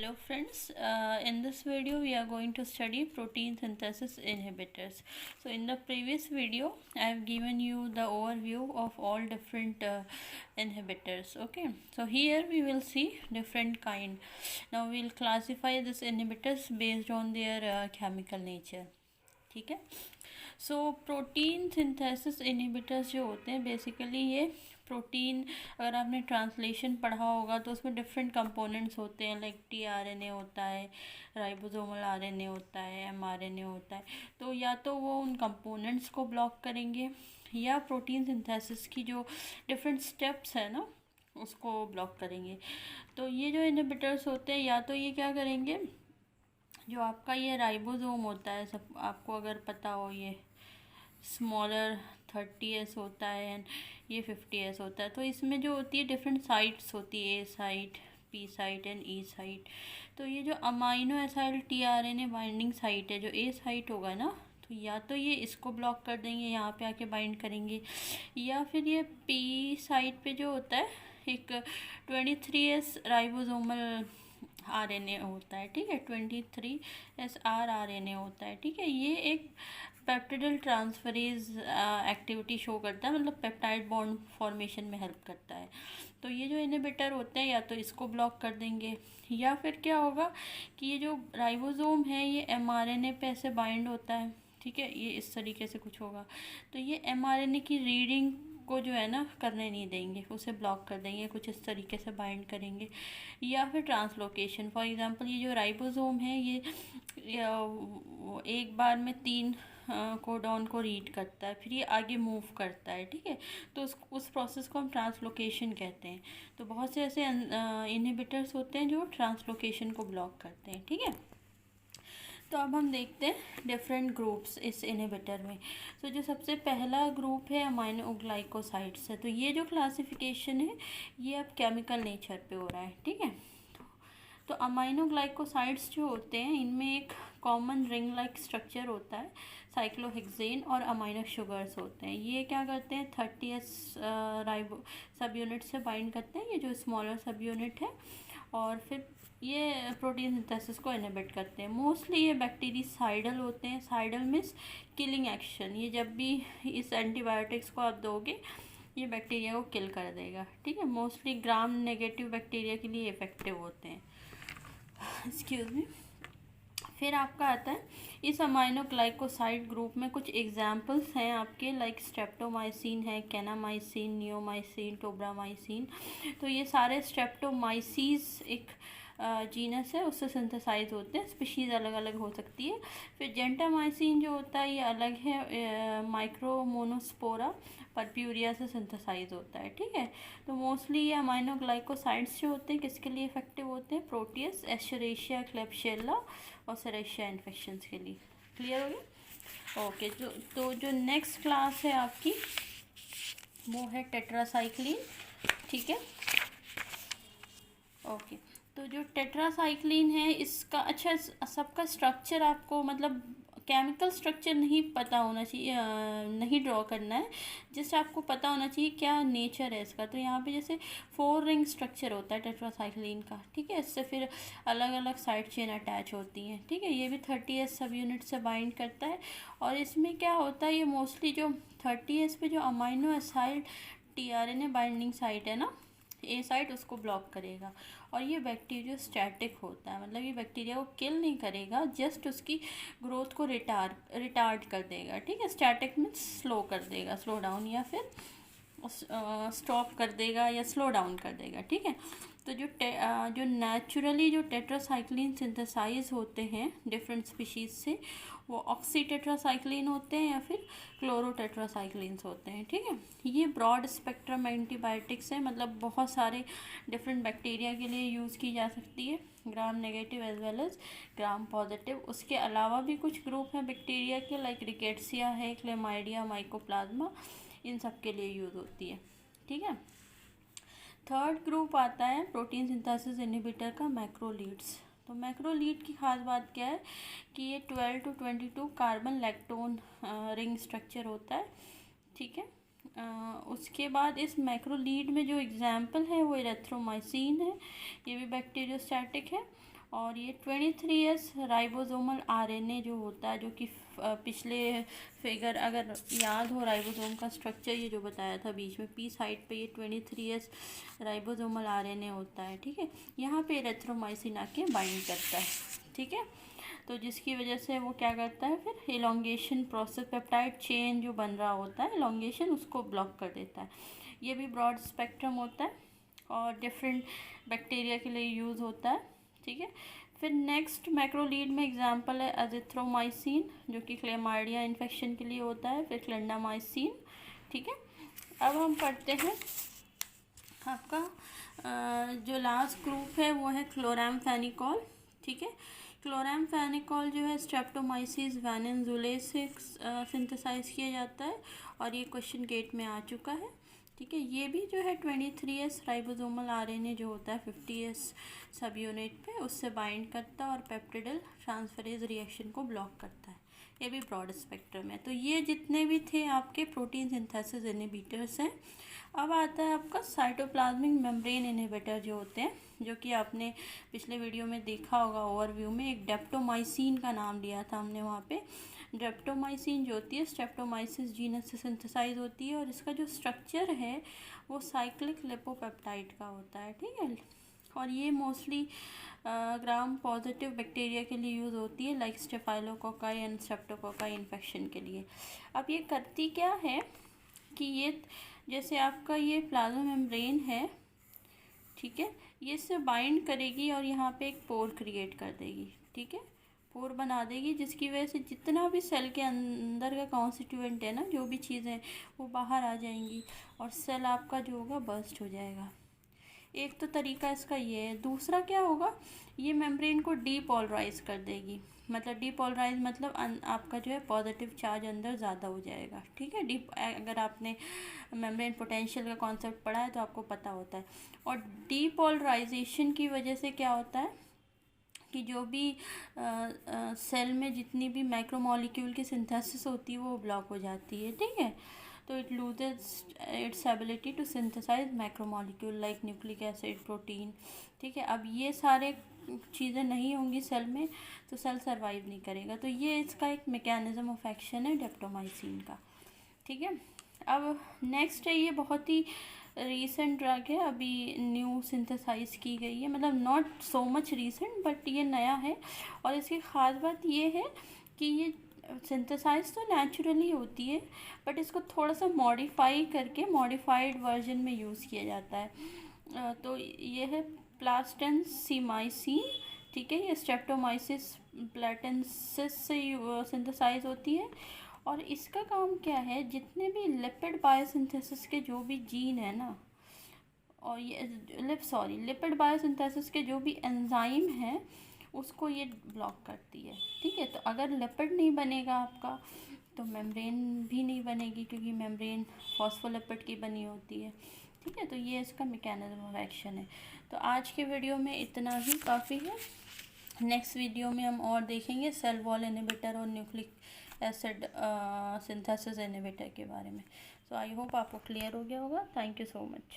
Hello friends, in this video we are going to study protein synthesis inhibitors. So in the previous video I have given you the overview of all different inhibitors. Okay, so here we will see different kind. Now we will classify these inhibitors based on their chemical nature. ठीक है. So protein synthesis inhibitors जो होते हैं basically ये protein, अगर आपने translation पढ़ा होगा तो उसमें डिफरेंट कंपोनेंट्स होते हैं, लाइक टीआरएनए होता है, राइबोसोमल आरएनए होता है, एमआरएनए होता है. तो या तो वो उन कंपोनेंट्स को ब्लॉक करेंगे या प्रोटीन सिंथेसिस की जो डिफरेंट स्टेप्स है ना उसको ब्लॉक करेंगे. तो ये जो इनहिबिटर्स होते हैं या तो ये क्या करेंगे, जो आपका ये राइबोसोम होता है, सब आपको अगर पता हो, ये स्मॉलर 30S होता है एंड ये 50S होता है. तो इसमें जो होती है डिफरेंट साइट्स होती है, A site, P site and E site. तो ये जो amino acyl tRNA binding site है, जो ए साइट होगा ना, तो या तो ये इसको ब्लॉक कर देंगे, यहाँ पे आके बाइंड करेंगे, या फिर ये पी साइट पे जो होता है एक 23S राइबोसोमल आरएनए होता है. ठीक है, 23SR आरएनए होता है. ठीक है, ये एक पेप्टिडल ट्रांसफरेज एक्टिविटी शो करता है, मतलब पेप्टाइड बॉन्ड फॉर्मेशन में हेल्प करता है. तो ये जो इनहिबिटर होते हैं या तो इसको ब्लॉक कर देंगे, या फिर क्या होगा कि ये जो राइबोसोम है ये एमआरएनए पे ऐसे बाइंड होता है. ठीक है, ये इस तरीके से कुछ होगा, तो ये एमआरएनए की रीडिंग को जो है ना करने नहीं देंगे, उसे ब्लॉक कर देंगे, कुछ इस तरीके से बाइंड करेंगे. या फिर ट्रांसलोकेशन, फॉर एग्जांपल ये जो राइबोसोम है ये एक बार में 3 कोडॉन को रीड करता है, फिर ये आगे मूव करता है. ठीक है, तो उस प्रोसेस को हम ट्रांसलोकेशन कहते हैं. तो बहुत से ऐसे इनहिबिटर्स होते हैं जो ट्रांसलोकेशन को ब्लॉक करते हैं. ठीक है, तो अब हम देखते हैं डिफरेंट ग्रुप्स इस इनहिबिटर में. तो जो सबसे पहला ग्रुप है अमाइनोग्लाइकोसाइड्स है. तो ये जो क्लासिफिकेशन है ये अब केमिकल नेचर पे हो रहा है. ठीक है, तो अमाइनोग्लाइकोसाइड्स जो होते हैं इनमें एक कॉमन रिंग लाइक स्ट्रक्चर होता है, साइक्लोहेक्सेन और अमाइनो शुगर्स होते हैं. ये क्या करते हैं 30S राइबो सब यूनिट से बाइंड करते हैं, ये जो स्मॉलर सब यूनिट है, और फिर ये प्रोटीन सिंथेसिस को इनहिबिट करते हैं. मोस्टली ये बैक्टीरिसाइडल होते हैं. साइडल मीन्स किलिंग एक्शन. ये जब भी इस एंटीबायोटिक्स को आप दोगे ये बैक्टीरिया को किल कर देगा. ठीक है, मोस्टली ग्राम नेगेटिव बैक्टीरिया के लिए इफेक्टिव होते हैं. Excuse me. फिर आपका आता है इस अमाइनोग्लाइकोसाइड ग्रुप में कुछ एग्जाम्पल्स हैं आपके, लाइक स्ट्रेप्टोमाइसिन है, कैनामाइसिन, नियोमाइसिन, टोब्रामाइसिन. तो ये सारे स्ट्रेप्टोमाइसीज एक जीनस है, उससे सिंथेसाइज होते हैं. स्पीशीज़ अलग अलग हो सकती है. फिर जेंटामाइसिन जो होता है ये अलग है, माइक्रोमोनोस्पोरा परप्यूरिया से सिंथेसाइज होता है. ठीक है, तो मोस्टली ये अमाइनोग्लाइकोसाइड्स जो होते हैं किसके लिए इफेक्टिव होते हैं, प्रोटियस, एस्चरेशिया, क्लेब्सिएला और सेरेशिया इन्फेक्शंस के लिए. क्लियर हो गया? ओके, तो जो नेक्स्ट क्लास है आपकी वो है टेट्रासाइक्लिन. ठीक है, ओके. तो जो टेट्रासाइक्लिन है इसका, अच्छा सबका स्ट्रक्चर आपको मतलब केमिकल स्ट्रक्चर नहीं पता होना चाहिए, नहीं ड्रॉ करना है, जस्ट आपको पता होना चाहिए क्या नेचर है इसका. तो यहाँ पे जैसे 4 रिंग स्ट्रक्चर होता है टेट्रासाइक्लिन का. ठीक है, इससे फिर अलग अलग साइड चेन अटैच होती हैं. ठीक है, ये भी 30S सब यूनिट से बाइंड करता है. और इसमें क्या होता है, ये मोस्टली जो 30S पे जो amino aside tRNA binding site है ना, ए साइट, उसको ब्लॉक करेगा. और ये बैक्टीरिया स्टैटिक होता है, मतलब ये बैक्टीरिया को किल नहीं करेगा, जस्ट उसकी ग्रोथ को रिटार्ड कर देगा. ठीक है, स्टैटिक मीन्स स्लो कर देगा, स्लो डाउन, या फिर स्टॉप कर देगा या स्लो डाउन कर देगा. ठीक है, तो जो नेचुरली जो टेट्रासाइक्लिन सिंथेसाइज होते हैं डिफरेंट स्पीशीज़ से, वो ऑक्सी टेट्रासाइक्लिन होते हैं या फिर क्लोरो टेट्रासाइक्लिन्स होते हैं. ठीक है, ये ब्रॉड स्पेक्ट्रम एंटीबायोटिक्स है, मतलब बहुत सारे डिफरेंट बैक्टीरिया के लिए यूज़ की जा सकती है, gram negative as well as gram positive. उसके अलावा भी कुछ ग्रुप हैं बैक्टीरिया के, लाइक रिकेट्सिया है, क्लेमाइडिया, माइकोप्लाज्मा, इन सब के लिए यूज़ होती है. ठीक है, थर्ड ग्रुप आता है प्रोटीन सिंथेसिस इनहिबिटर का मैक्रोलीड्स. तो मैक्रोलीड की खास बात क्या है कि ये 12 to 22 carbon lactone ring structure होता है. ठीक है, उसके बाद इस मैक्रोलीड में जो एग्जाम्पल है वो इरेथ्रोमाइसिन है, ये भी बैक्टीरियोस्टैटिक है. और ये 23S राइबोसोमल आरएनए जो होता है, जो कि पिछले फिगर अगर याद हो राइबोसोम का स्ट्रक्चर ये जो बताया था बीच में पी साइड पे, ये 23S राइबोसोमल आरएनए होता है। ठीक है, यहाँ पे एरिथ्रोमाइसिन आके बाइंड करता है। ठीक है, तो जिसकी वजह से वो क्या करता है, फिर एलोंगेशन प्रोसेस, पेप्टाइड चेन जो बन रहा होता है एलोंगेशन, उसको ब्लॉक कर देता है। ये भी ब्रॉड स्पेक्ट्रम होता है और डिफरेंट बैक्टीरिया के लिए यूज़ होता है। ठीक है, फिर नेक्स्ट मैक्रोलीड में एग्जांपल है एजिथ्रोमाइसिन, जो कि क्लेमाइडिया इन्फेक्शन के लिए होता है, फिर क्लिंडामाइसिन। ठीक है, अब हम पढ़ते हैं आपका जो लास्ट ग्रुप है वो है क्लोरामफेनिकोल। ठीक है, क्लोरामफेनिकोल जो है स्ट्रेप्टोमाइसिस वेनेजुले से सिंथेसाइज किया जाता है और ये क्वेश्चन गेट में आ चुका है। ठीक है, ये भी जो है 23S राइबोसोमल आरएनए जो होता है 50S सब यूनिट पे, उससे बाइंड करता है और पेप्टिडल ट्रांसफरेज रिएक्शन को ब्लॉक करता है। ये भी ब्रॉड स्पेक्ट्रम है। तो ये जितने भी थे आपके प्रोटीन सिंथेसिस इनहिबिटर्स हैं। अब आता है आपका साइटोप्लाज्मिक मेम्ब्रेन इनहिबिटर जो होते हैं, जो कि आपने पिछले वीडियो में देखा होगा ओवरव्यू में, एक डेप्टोमाइसिन का नाम लिया था हमने वहाँ पे। डेप्टोमाइसिन जो होती है स्ट्रेप्टोमाइसिस जीनस से सिंथेसाइज होती है और इसका जो स्ट्रक्चर है वो साइक्लिक लिपोपेप्टाइड का होता है। ठीक है, और ये मोस्टली ग्राम पॉजिटिव बैक्टीरिया के लिए यूज़ होती है, like staphylococci and streptococci infection के लिए। अब ये करती क्या है कि ये जैसे आपका ये प्लाज्मा मेम्ब्रेन है, ठीक है, ये इससे बाइंड करेगी और यहाँ पे एक पोर क्रिएट कर देगी। ठीक है, पोर बना देगी, जिसकी वजह से जितना भी सेल के अंदर का कॉन्स्टिट्यूएंट है ना, जो भी चीज़ें वो बाहर आ जाएंगी और सेल आपका जो होगा बर्स्ट हो जाएगा। एक तो तरीका इसका ये है। दूसरा क्या होगा, ये मेम्ब्रेन को डीपोलराइज कर देगी। मतलब डीपोलराइज मतलब आपका जो है पॉजिटिव चार्ज अंदर ज़्यादा हो जाएगा। ठीक है, अगर आपने मेम्ब्रेन पोटेंशियल का कॉन्सेप्ट पढ़ा है तो आपको पता होता है। और डीपोलराइजेशन की वजह से क्या होता है कि जो भी सेल में जितनी भी मैक्रोमोलिक्यूल की सिंथेसिस होती है वो ब्लॉक हो जाती है। ठीक है, तो it loses its ability to synthesize macromolecule like nucleic acid, protein. ठीक है, अब ये सारे चीज़ें नहीं होंगी सेल में तो सेल सर्वाइव नहीं करेगा। तो ये इसका एक मैकेनिज्म ऑफ एक्शन है डेप्टोमाइसिन का। ठीक है, अब नेक्स्ट है, ये बहुत ही रीसेंट ड्रग है, अभी न्यू सिंथेसाइज की गई है, मतलब not so much recent but ये नया है। और इसकी ख़ास बात ये है कि ये सिंथेसाइज तो नेचुरली होती है बट इसको थोड़ा सा मॉडिफाई करके मॉडिफाइड वर्जन में यूज़ किया जाता है। तो ये है प्लास्टेंसिमाइसिन। ठीक है, ये स्ट्रेप्टोमाइसिस प्लेटेंसिस से सिंथेसाइज होती है और इसका काम क्या है, जितने भी लिपिड बायोसिंथेसिस के जो भी जीन है ना, और ये लिपिड बायोसिंथेसिस के जो भी एंजाइम हैं उसको ये ब्लॉक करती है। ठीक है, तो अगर लिपिड नहीं बनेगा आपका तो मेम्ब्रेन भी नहीं बनेगी, क्योंकि मेम्ब्रेन फॉस्फोलिपिड की बनी होती है। ठीक है, तो ये इसका मैकेनिज्म ऑफ एक्शन है। तो आज के वीडियो में इतना ही काफ़ी है। नेक्स्ट वीडियो में हम और देखेंगे सेल वॉल इनहिबिटर और न्यूक्लिक एसिड सिंथेसिस इनहिबिटर के बारे में। सो आई होप आपको क्लियर हो गया होगा। Thank you so much.